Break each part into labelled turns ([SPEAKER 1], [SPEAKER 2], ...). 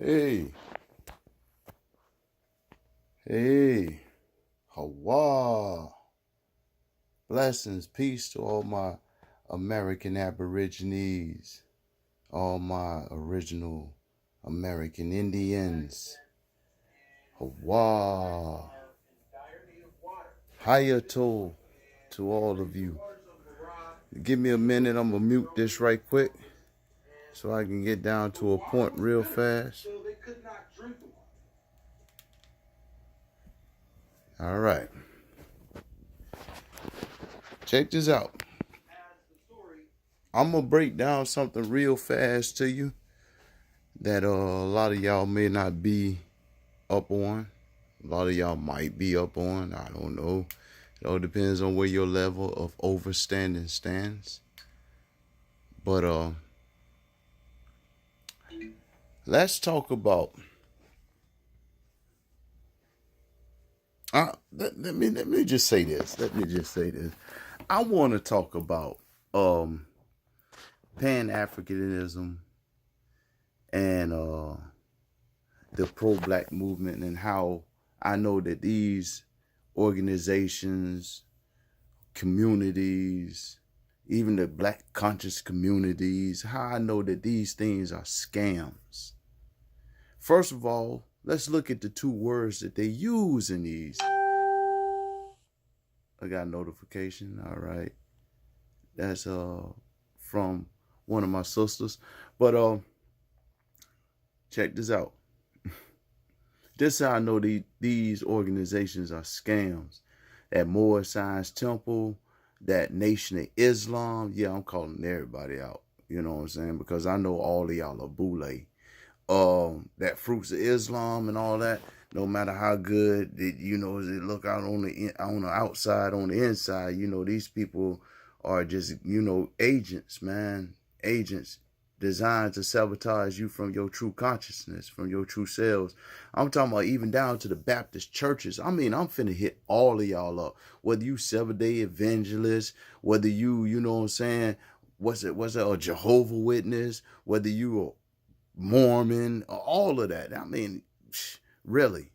[SPEAKER 1] Hey, hey, Hawa. Blessings, peace to all my American Aborigines, all my original American Indians. Hawa. Hiya to all of you. Give me a minute, I'm gonna mute this right quick so I can get down to a point real fast. All right. Check this out. I'm gonna break down something real fast to you that a lot of y'all may not be up on. A lot of y'all might be up on. I don't know. It all depends on where your level of overstanding stands. But let's talk about. Let me just say this. I want to talk about Pan-Africanism and the pro-black movement, and how I know that these organizations, communities, even the black conscious communities, how I know that these things are scams. First of all, let's look at the two words that they use in these. I got a notification. All right. That's from one of my sisters. But check this out. This is how I know these organizations are scams. That Moorish Science Temple, that Nation of Islam. Yeah, I'm calling everybody out. You know what I'm saying? Because I know all of y'all are boule. That Fruits of Islam and all that. No matter how good it look out on the outside, on the inside, these people are just agents, man, agents designed to sabotage you from your true consciousness, from your true selves. I'm talking about even down to the Baptist churches. I mean, I'm finna hit all of y'all up. Whether you Seventh-day Evangelists, whether you know what I'm saying, was it a Jehovah Witness, whether you a Mormon, all of that. I mean, really,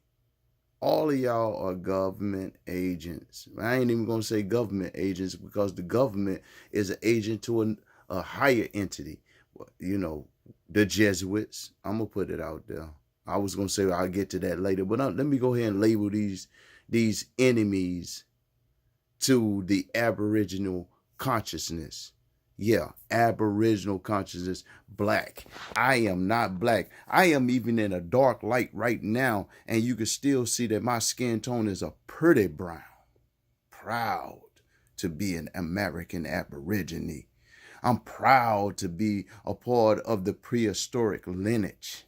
[SPEAKER 1] all of y'all are government agents. I ain't even gonna say government agents, because the government is an agent to a higher entity. The Jesuits. I'm gonna put it out there. I was gonna say I'll get to that later, but let me go ahead and label these enemies to the Aboriginal consciousness. Yeah, Aboriginal consciousness, black. I am not black. I am even in a dark light right now, and you can still see that my skin tone is a pretty brown. Proud to be an American Aborigine. I'm proud to be a part of the prehistoric lineage.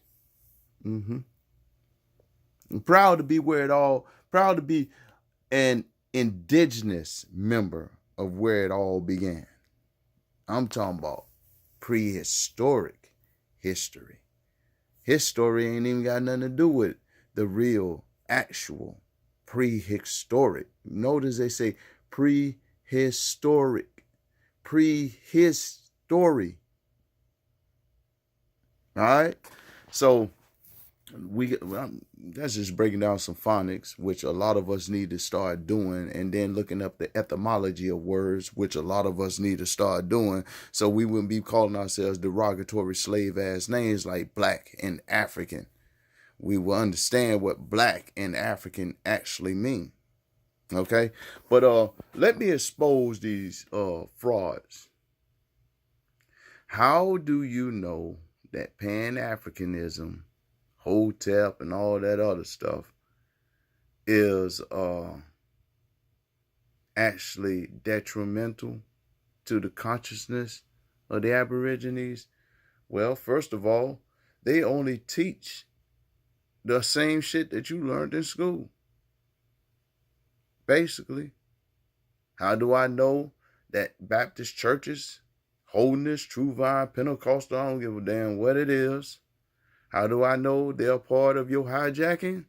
[SPEAKER 1] I'm proud to be proud to be an indigenous member of where it all began. I'm talking about prehistoric history. History ain't even got nothing to do with the real, actual prehistoric. Notice they say prehistoric. Prehistory. All right. So that's just breaking down some phonics, which a lot of us need to start doing, and then looking up the etymology of words, which a lot of us need to start doing, so we wouldn't be calling ourselves derogatory slave ass names like black and African. We will understand what black and African actually mean. Okay, but let me expose these frauds. How do you know that Pan-Africanism, Hotep, and all that other stuff is actually detrimental to the consciousness of the Aborigines? Well, first of all, they only teach the same shit that you learned in school. Basically, how do I know that Baptist churches, Holiness, True Vine, Pentecostal, I don't give a damn what it is, how do I know they're part of your hijacking?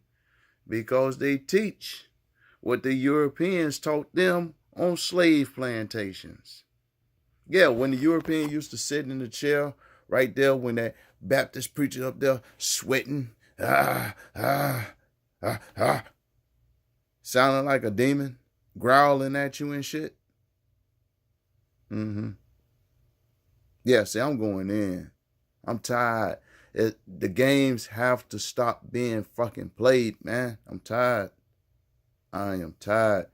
[SPEAKER 1] Because they teach what the Europeans taught them on slave plantations. Yeah, when the European used to sit in the chair right there when that Baptist preacher up there sweating, sounding like a demon, growling at you and shit. Yeah, see, I'm going in. I'm tired. The games have to stop being fucking played, man. I'm tired. I am tired.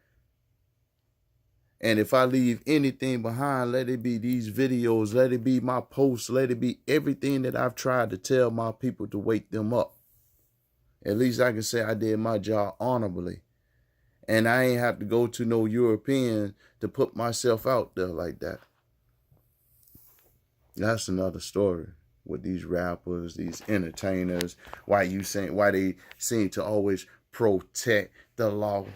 [SPEAKER 1] And if I leave anything behind, let it be these videos, let it be my posts, let it be everything that I've tried to tell my people to wake them up. At least I can say I did my job honorably. And I ain't have to go to no European to put myself out there like that. That's another story with these rappers, these entertainers, why they seem to always protect the law,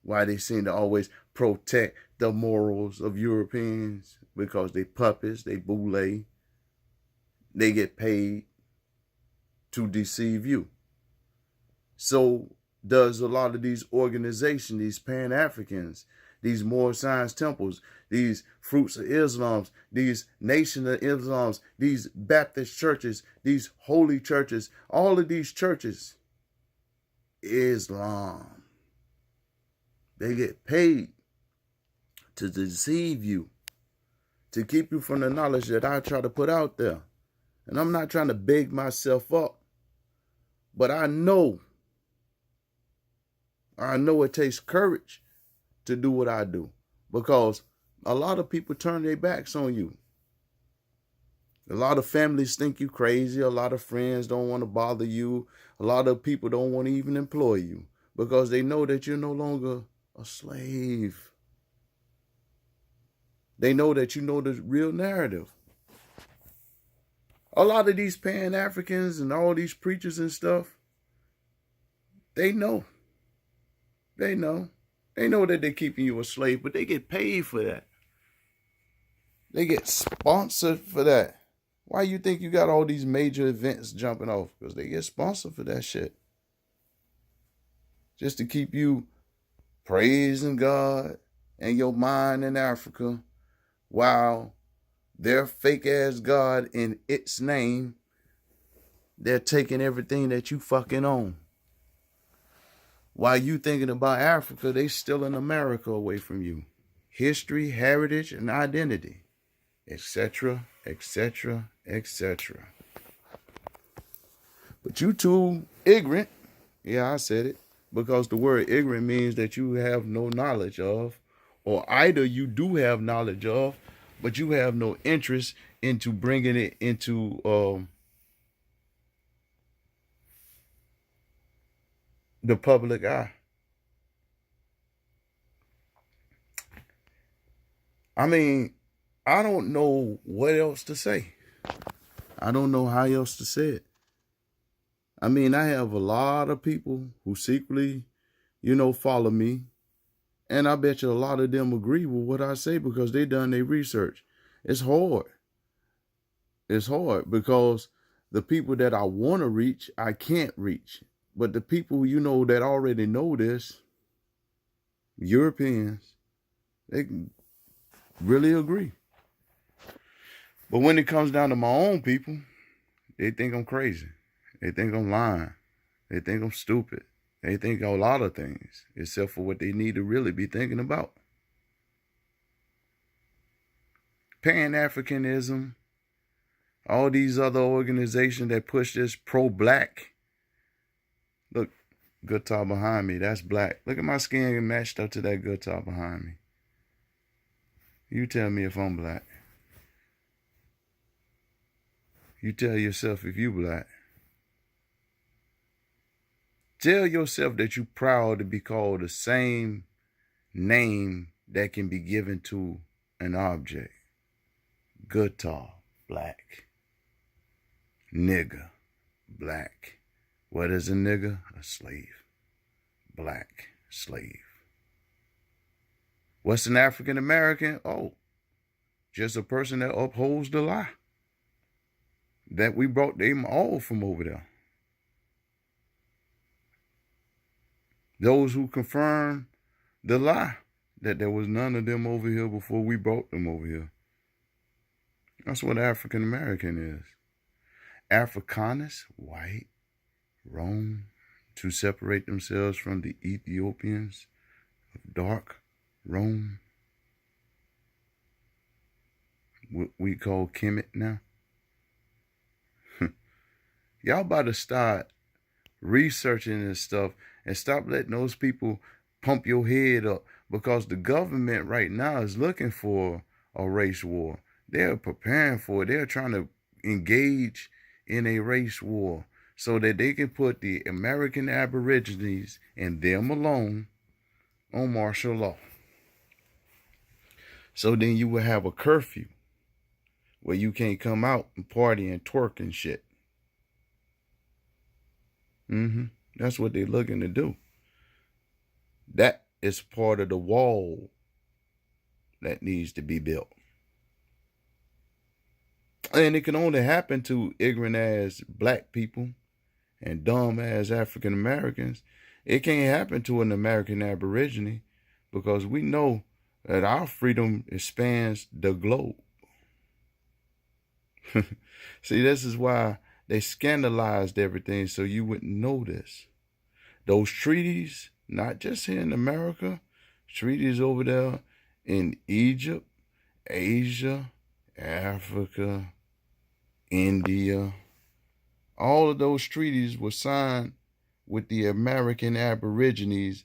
[SPEAKER 1] why they seem to always protect the morals of Europeans, because they puppets, they boule, they get paid to deceive you. So does a lot of these organizations, these Pan-Africans, these Moor Science Temples, these Fruits of Islams, these Nation of Islams, these Baptist churches, these holy churches, all of these churches, Islam, they get paid to deceive you, to keep you from the knowledge that I try to put out there. And I'm not trying to big myself up, but I know it takes courage to do what I do, because a lot of people turn their backs on you. A lot of families think you crazy. A lot of friends don't want to bother you. A lot of people don't want to even employ you because they know that you're no longer a slave. They know that you know the real narrative. A lot of these Pan-Africans and all these preachers and stuff, they know. They know. They know that they're keeping you a slave, but they get paid for that. They get sponsored for that. Why you think you got all these major events jumping off? Because they get sponsored for that shit. Just to keep you praising God and your mind in Africa, while their fake ass God in its name, they're taking everything that you fucking own. While you thinking about Africa, they still in America away from you. History, heritage, and identity, etc., etc., etc. But you too ignorant. Yeah, I said it. Because the word ignorant means that you have no knowledge of, or either you do have knowledge of, but you have no interest into bringing it into the public eye. I mean, I don't know what else to say. I don't know how else to say it. I mean, I have a lot of people who secretly, follow me. And I bet you a lot of them agree with what I say because they done their research. It's hard. It's hard because the people that I want to reach, I can't reach. But the people, that already know this, Europeans, they really agree. But when it comes down to my own people, they think I'm crazy. They think I'm lying. They think I'm stupid. They think a lot of things, except for what they need to really be thinking about. Pan-Africanism, all these other organizations that push this pro-black. Look, guitar behind me, that's black. Look at my skin matched up to that guitar behind me. You tell me if I'm black. You tell yourself if you black. Tell yourself that you're proud to be called the same name that can be given to an object. Guitar, black. Nigger, black. What is a nigger? A slave. Black, slave. What's an African American? Oh, just a person that upholds the lie that we brought them all from over there. Those who confirm the lie that there was none of them over here before we brought them over here. That's what African American is. Africanus, white, Rome, to separate themselves from the Ethiopians of dark Rome, what we call Kemet now. Y'all about to start researching this stuff and stop letting those people pump your head up, because the government right now is looking for a race war. They're preparing for it. They're trying to engage in a race war so that they can put the American Aborigines and them alone on martial law. So then you will have a curfew where you can't come out and party and twerk and shit. That's what they're looking to do. That is part of the wall that needs to be built. And it can only happen to ignorant ass black people and dumb ass African Americans. It can't happen to an American Aborigine, because we know that our freedom spans the globe. See, this is why they scandalized everything, so you wouldn't know this. Those treaties, not just here in America, treaties over there in Egypt, Asia, Africa, India, all of those treaties were signed with the American Aborigines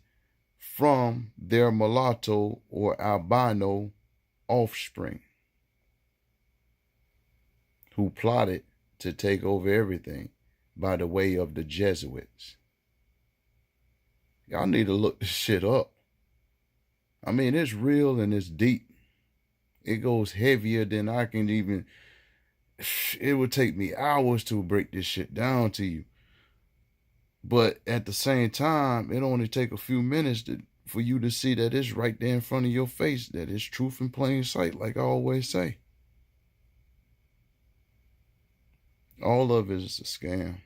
[SPEAKER 1] from their mulatto or albino offspring, who plotted to take over everything by the way of the Jesuits. Y'all need to look this shit up. I mean, it's real and it's deep. It goes heavier than I can even... It would take me hours to break this shit down to you. But at the same time, it only take a few minutes for you to see that it's right there in front of your face, that it's truth in plain sight, like I always say. All of it is a scam.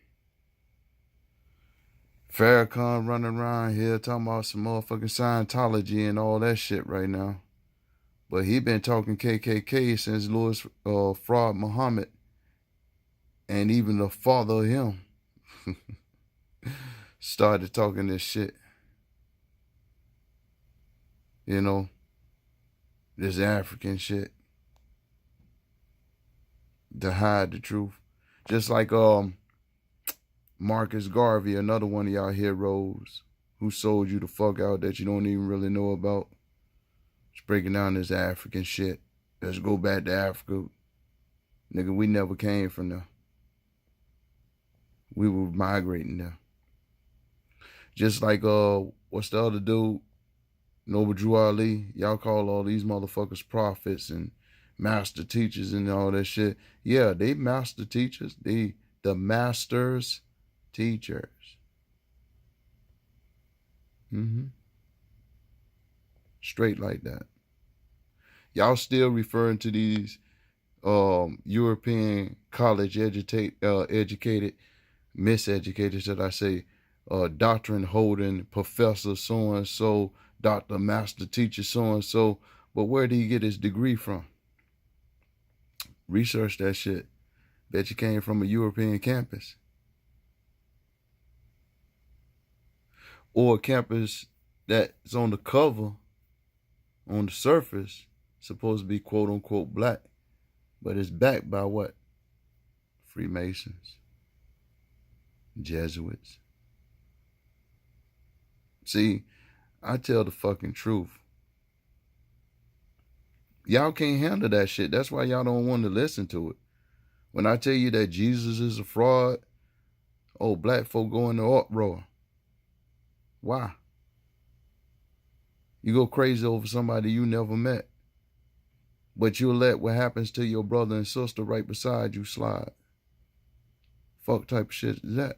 [SPEAKER 1] Farrakhan running around here talking about some motherfucking Scientology and all that shit right now. But he been talking KKK since Louis Fraud Muhammad, and even the father of him started talking this shit. You know, this African shit to hide the truth. Just like Marcus Garvey, another one of y'all heroes who sold you the fuck out that you don't even really know about. Just breaking down this African shit. Let's go back to Africa. Nigga, we never came from there. We were migrating there. Just like, what's the other dude? Noble Drew Ali. Y'all call all these motherfuckers prophets and master teachers and all that shit. Yeah, they master teachers. The masters teachers. Straight like that. Y'all still referring to these European college educated, miseducated, should I say, doctrine holding professor so-and-so, doctor, master teacher so-and-so. But where did he get his degree from? Research that shit. Bet you came from a European campus. Or a campus that's on the cover, on the surface, supposed to be quote unquote black, but it's backed by what? Freemasons, Jesuits. See, I tell the fucking truth. Y'all can't handle that shit. That's why y'all don't want to listen to it. When I tell you that Jesus is a fraud, oh, black folk go into uproar. Why? You go crazy over somebody you never met, but you'll let what happens to your brother and sister right beside you slide. Fuck type of shit is that?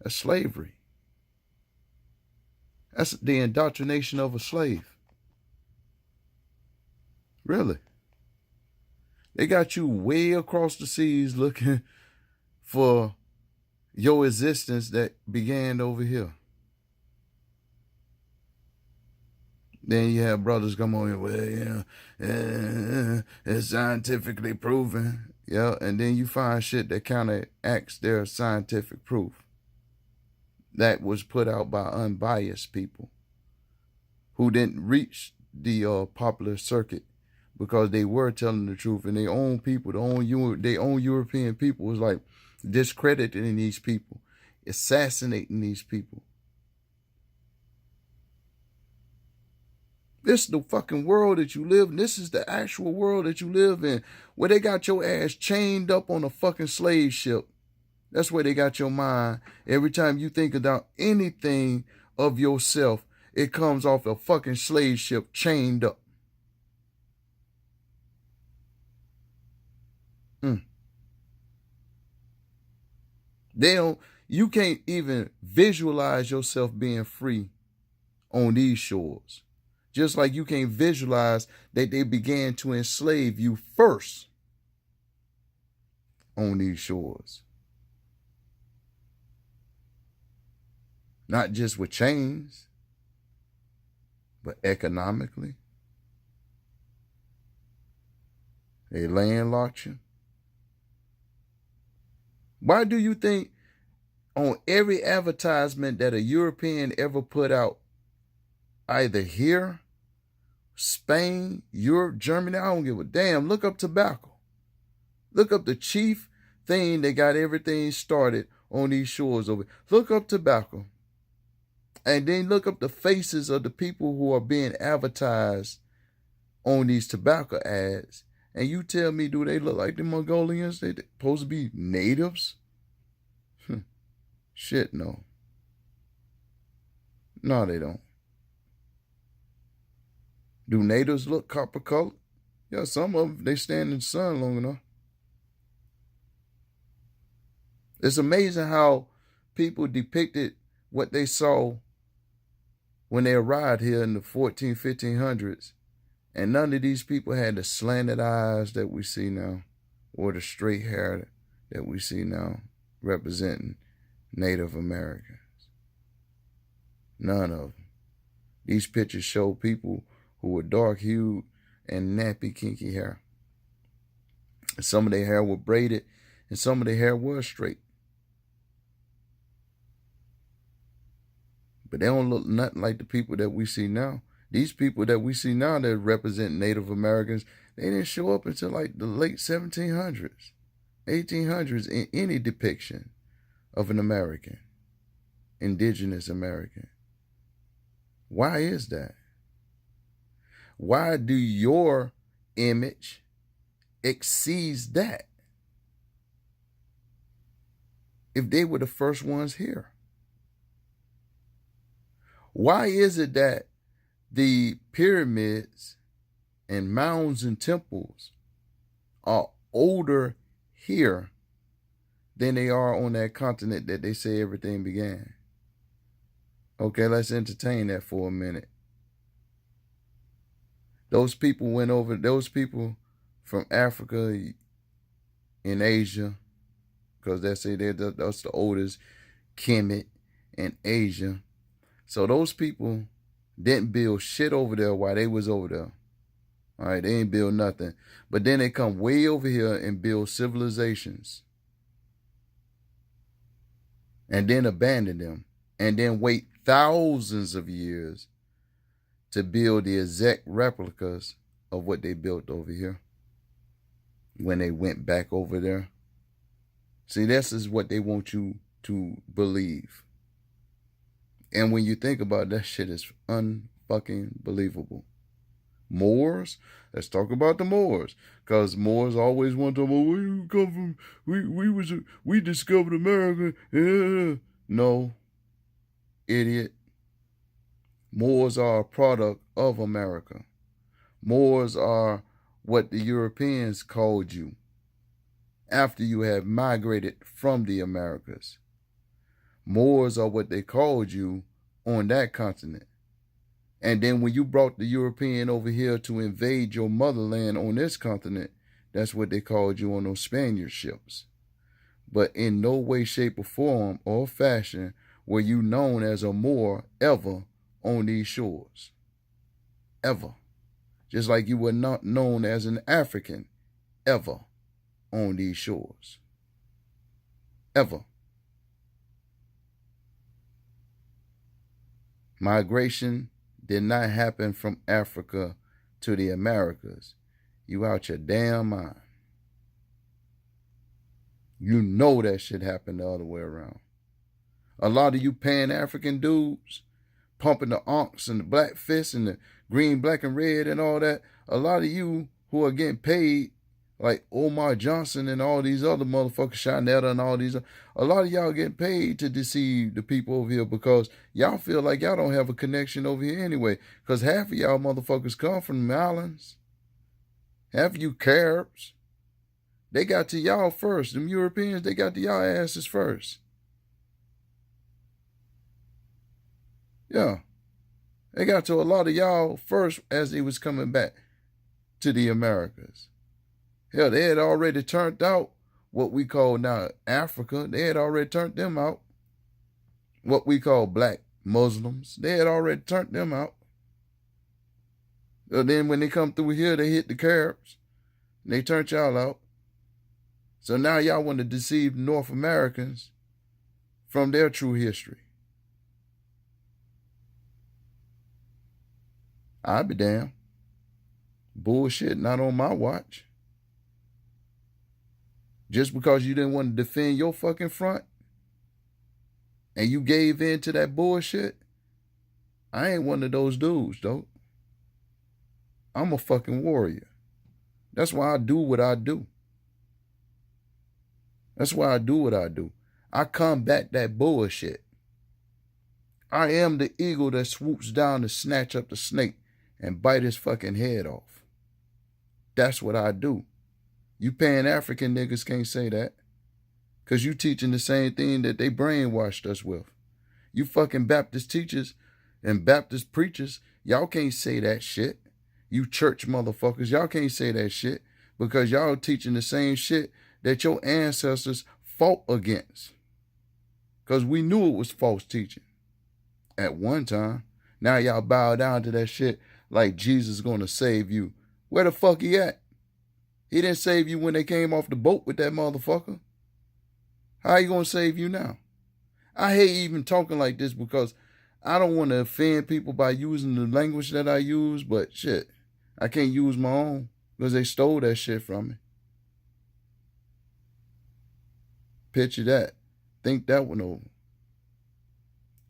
[SPEAKER 1] That's slavery. That's the indoctrination of a slave. Really. They got you way across the seas looking for your existence that began over here. Then you have brothers come on here, well, it's scientifically proven. Yeah, and then you find shit that counteracts their scientific proof. That was put out by unbiased people who didn't reach the popular circuit because they were telling the truth, and their own people, their own European people was like discrediting these people, assassinating these people. This is the fucking world that you live in. This is the actual world that you live in, where they got your ass chained up on a fucking slave ship. That's where they got your mind. Every time you think about anything of yourself, it comes off a fucking slave ship chained up. You can't even visualize yourself being free on these shores. Just like you can't visualize that they began to enslave you first on these shores. Not just with chains, but economically. They landlocked you. Why do you think on every advertisement that a European ever put out, either here, Spain, Europe, Germany, I don't give a damn, look up tobacco. Look up the chief thing that got everything started on these shores over. Look up tobacco. And then look up the faces of the people who are being advertised on these tobacco ads. And you tell me, do they look like the Mongolians? They supposed to be natives? Shit, no. No, they don't. Do natives look copper colored? Yeah, some of them, they stand in the sun long enough. It's amazing how people depicted what they saw when they arrived here in the 1500s. And none of these people had the slanted eyes that we see now, or the straight hair that we see now, representing Native Americans. None of them. These pictures show people who were dark-hued and nappy, kinky hair. And some of their hair were braided, and some of their hair was straight. But they don't look nothing like the people that we see now. These people that we see now that represent Native Americans, they didn't show up until like the late 1700s, 1800s in any depiction of an American, indigenous American. Why is that? Why do your image exceeds that if they were the first ones here? Why is it that the pyramids and mounds and temples are older here than they are on that continent that they say everything began? Okay, let's entertain that for a minute. Those people from Africa in Asia, because that's the oldest Kemet in Asia. So those people didn't build shit over there while they was over there. All right, they ain't build nothing. But then they come way over here and build civilizations. And then abandon them. And then wait thousands of years to build the exact replicas of what they built over here when they went back over there. See, this is what they want you to believe. And when you think about it, that shit is unfucking believable. Moors? Let's talk about the Moors. Because Moors always want to, well, where you come from? We discovered America. Yeah. No. Idiot. Moors are a product of America. Moors are what the Europeans called you after you have migrated from the Americas. Moors are what they called you on that continent. And then when you brought the European over here to invade your motherland on this continent, that's what they called you on those Spaniard ships. But in no way, shape, or form or fashion were you known as a Moor ever on these shores. ever. Just like you were not known as an African ever on these shores. Ever. Migration did not happen from Africa to the Americas. You out your damn mind. You know that shit happened the other way around. A lot of you Pan-African dudes pumping the onks and the black fists and the green, black, and red and all that. A lot of you who are getting paid, like Omar Johnson and all these other motherfuckers, Shanetta and all these, a lot of y'all getting paid to deceive the people over here because y'all feel like y'all don't have a connection over here anyway. Because half of y'all motherfuckers come from the islands. Half of you Caribs. They got to y'all first. Them Europeans, they got to y'all asses first. Yeah. They got to a lot of y'all first as they was coming back to the Americas. Hell, they had already turned out what we call now Africa. They had already turned them out. What we call black Muslims. They had already turned them out. So then when they come through here, they hit the Caribs. And they turned y'all out. So now y'all want to deceive North Americans from their true history. I'll be damned. Bullshit, not on my watch. Just because you didn't want to defend your fucking front and you gave in to that bullshit, I ain't one of those dudes, though. I'm a fucking warrior. That's why I do what I do. That's why I do what I do. I combat that bullshit. I am the eagle that swoops down to snatch up the snake and bite his fucking head off. That's what I do. You Pan-African niggas can't say that. Because you teaching the same thing that they brainwashed us with. You fucking Baptist teachers and Baptist preachers, y'all can't say that shit. You church motherfuckers, y'all can't say that shit. Because y'all teaching the same shit that your ancestors fought against. Because we knew it was false teaching at one time. Now y'all bow down to that shit like Jesus is going to save you. Where the fuck he at? He didn't save you when they came off the boat with that motherfucker. How you going to save you now? I hate even talking like this because I don't want to offend people by using the language that I use, but shit, I can't use my own because they stole that shit from me. Picture that. Think that one over.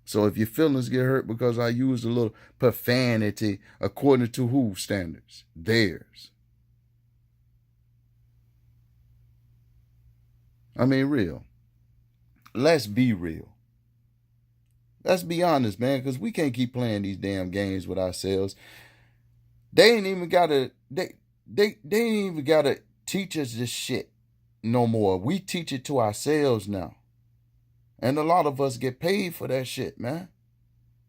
[SPEAKER 1] So if your feelings get hurt because I use a little profanity, according to whose standards? Theirs. I mean, real. Let's be real. Let's be honest, man, because we can't keep playing these damn games with ourselves. They ain't even gotta teach us this shit no more. We teach it to ourselves now. And a lot of us get paid for that shit, man.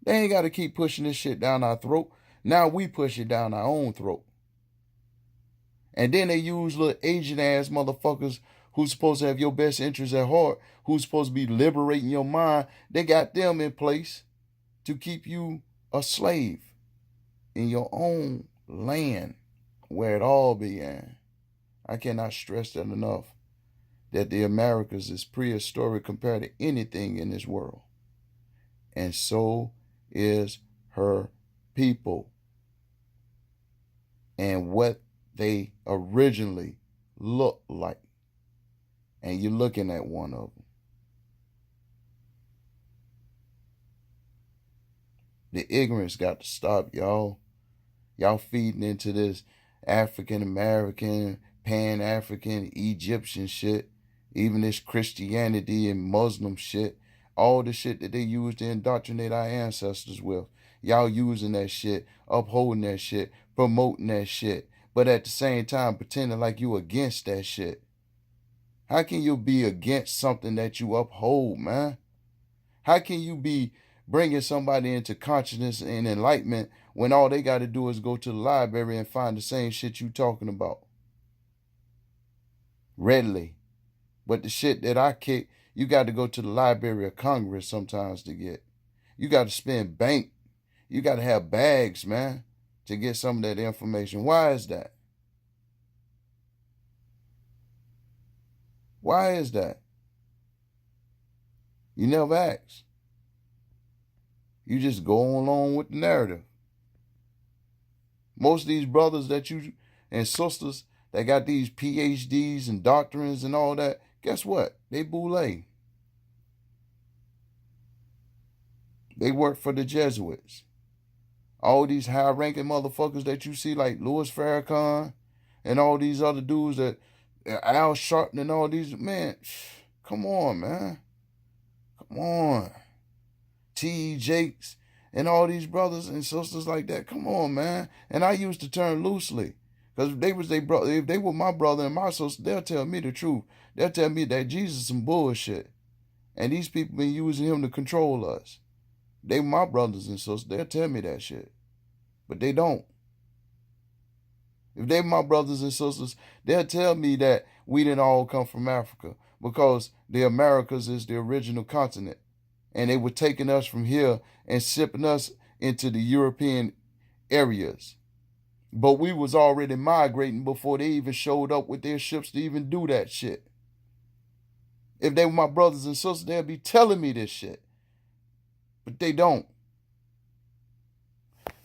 [SPEAKER 1] They ain't got to keep pushing this shit down our throat. Now we push it down our own throat. And then they use little Asian ass motherfuckers who's supposed to have your best interests at heart, who's supposed to be liberating your mind. They got them in place to keep you a slave in your own land where it all began. I cannot stress that enough. That the Americas is prehistoric compared to anything in this world. And so is her people. And what they originally looked like. And you're looking at one of them. The ignorance got to stop, y'all. Y'all feeding into this African American, Pan-African, Egyptian shit. Even this Christianity and Muslim shit, all the shit that they used to indoctrinate our ancestors with. Y'all using that shit, upholding that shit, promoting that shit, but at the same time pretending like you against that shit. How can you be against something that you uphold, man? How can you be bringing somebody into consciousness and enlightenment when all they got to do is go to the library and find the same shit you talking about? Readily. But the shit that I kick, you got to go to the Library of Congress sometimes to get. You got to spend bank. You got to have bags, man, to get some of that information. Why is that? Why is that? You never ask. You just go along with the narrative. Most of these brothers that you and sisters that got these PhDs and doctorates and all that, guess what? They boule. They work for the Jesuits. All these high-ranking motherfuckers that you see, like Louis Farrakhan and all these other dudes that Al Sharpton and all these, man, come on, man. Come on. T. Jakes and all these brothers and sisters like that. Come on, man. And I used the term loosely. Because if they was they brother, if they were my brother and my sister, they'll tell me the truth. They'll tell me that Jesus is some bullshit. And these people been using him to control us. They my brothers and sisters. They'll tell me that shit. But they don't. If they my brothers and sisters, they'll tell me that we didn't all come from Africa. Because the Americas is the original continent. And they were taking us from here and shipping us into the European areas. But we was already migrating before they even showed up with their ships to even do that shit. If they were my brothers and sisters, they'd be telling me this shit. But they don't.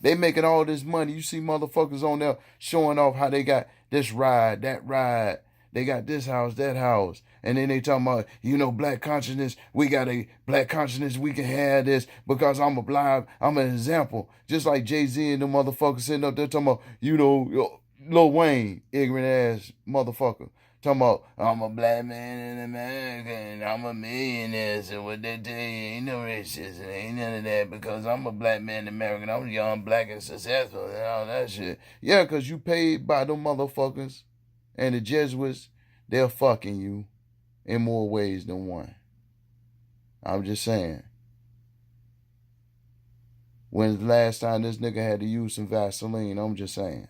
[SPEAKER 1] They making all this money. You see motherfuckers on there showing off how they got this ride, that ride. They got this house, that house. And then they talking about, black consciousness. We got a black consciousness. We can have this because I'm I'm an example. Just like Jay-Z and the motherfuckers sitting up there talking about, Lil Wayne, ignorant ass motherfucker. Talking about, I'm a black man in America and I'm a millionaire. So what they tell you, ain't no racism, ain't none of that because I'm a black man in America and I'm young, black, and successful and all that shit. Yeah, because you paid by them motherfuckers and the Jesuits, they're fucking you in more ways than one. I'm just saying. When's the last time this nigga had to use some Vaseline? I'm just saying.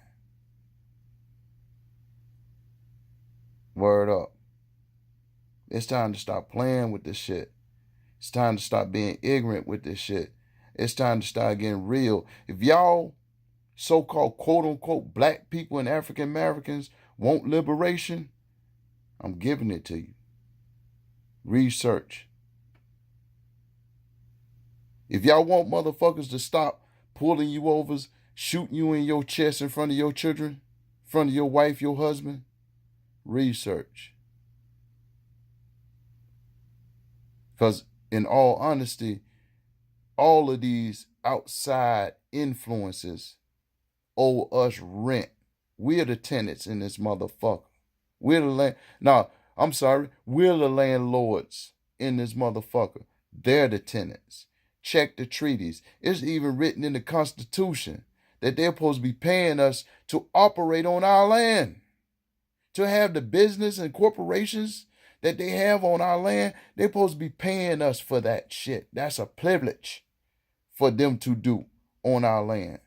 [SPEAKER 1] Word up. It's time to stop playing with this shit. It's time to stop being ignorant with this shit. It's time to start getting real. If y'all so-called quote-unquote black people and African Americans want liberation, I'm giving it to you. Research. If y'all want motherfuckers to stop pulling you over, shooting you in your chest in front of your children, in front of your wife, your husband, research. Because in all honesty, all of these outside influences owe us rent. We're the tenants in this motherfucker. We're the we're the landlords in this motherfucker. They're the tenants. Check the treaties. It's even written in the Constitution that they're supposed to be paying us to operate on our land. To have the business and corporations that they have on our land, they're supposed to be paying us for that shit. That's a privilege for them to do on our land.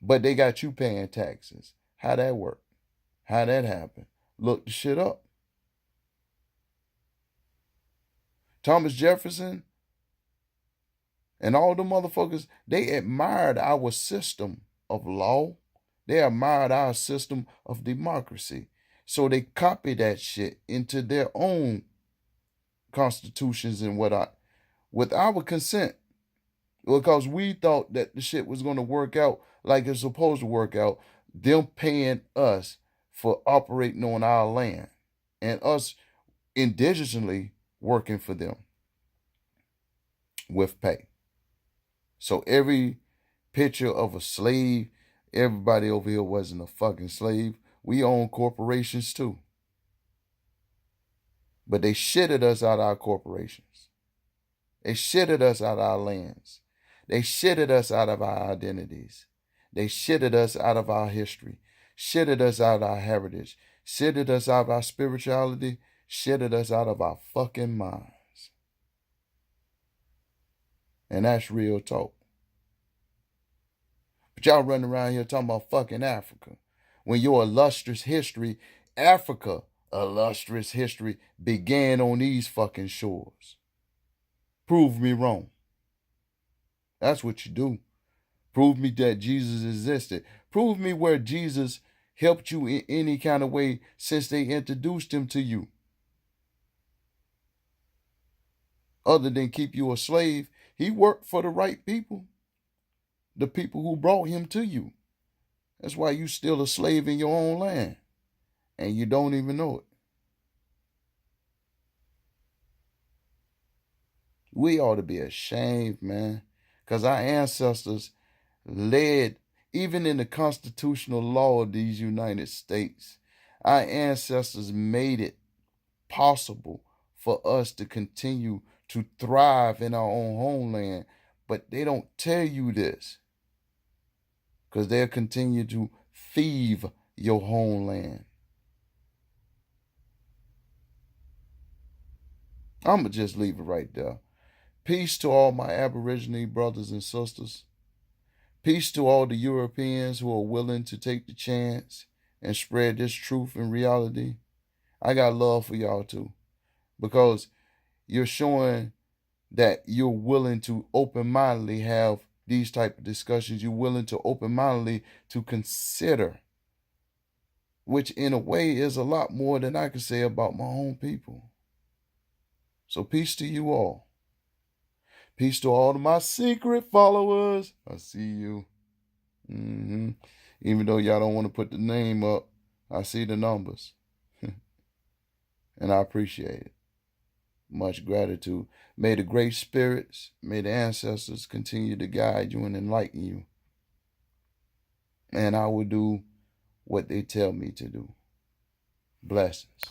[SPEAKER 1] But they got you paying taxes. How that work? How that happen? Look the shit up. Thomas Jefferson and all the motherfuckers, they admired our system of law. They admired our system of democracy. So they copied that shit into their own constitutions and whatnot with our consent. Because we thought that the shit was going to work out like it's supposed to work out. Them paying us for operating on our land and us indigenously working for them with pay. So every picture of a slave, everybody over here wasn't a fucking slave. We own corporations too. But they shitted us out of our corporations. They shitted us out of our lands. They shitted us out of our identities. They shitted us out of our history. Shitted us out of our heritage. Shitted us out of our spirituality. Shitted us out of our fucking minds. And that's real talk. But y'all running around here talking about fucking Africa. When your illustrious history, Africa, illustrious history, began on these fucking shores. Prove me wrong. That's what you do. Prove me that Jesus existed. Prove me where Jesus helped you in any kind of way since they introduced him to you. Other than keep you a slave, he worked for the right people, the people who brought him to you. That's why you still a slave in your own land, and you don't even know it. We ought to be ashamed, man, because our ancestors led, even in the constitutional law of these United States, our ancestors made it possible for us to continue to thrive in our own homeland. But they don't tell you this, because they'll continue to thieve your homeland. I'm going to just leave it right there. Peace to all my Aboriginal brothers and sisters. Peace to all the Europeans who are willing to take the chance and spread this truth and reality. I got love for y'all too, because you're showing that you're willing to open-mindedly have these type of discussions. You're willing to open-mindedly to consider, which in a way is a lot more than I can say about my own people. So peace to you all. Peace to all of my secret followers. I see you. Even though y'all don't want to put the name up, I see the numbers. And I appreciate it. Much gratitude. May the great spirits, may the ancestors continue to guide you and enlighten you. And I will do what they tell me to do. Blessings.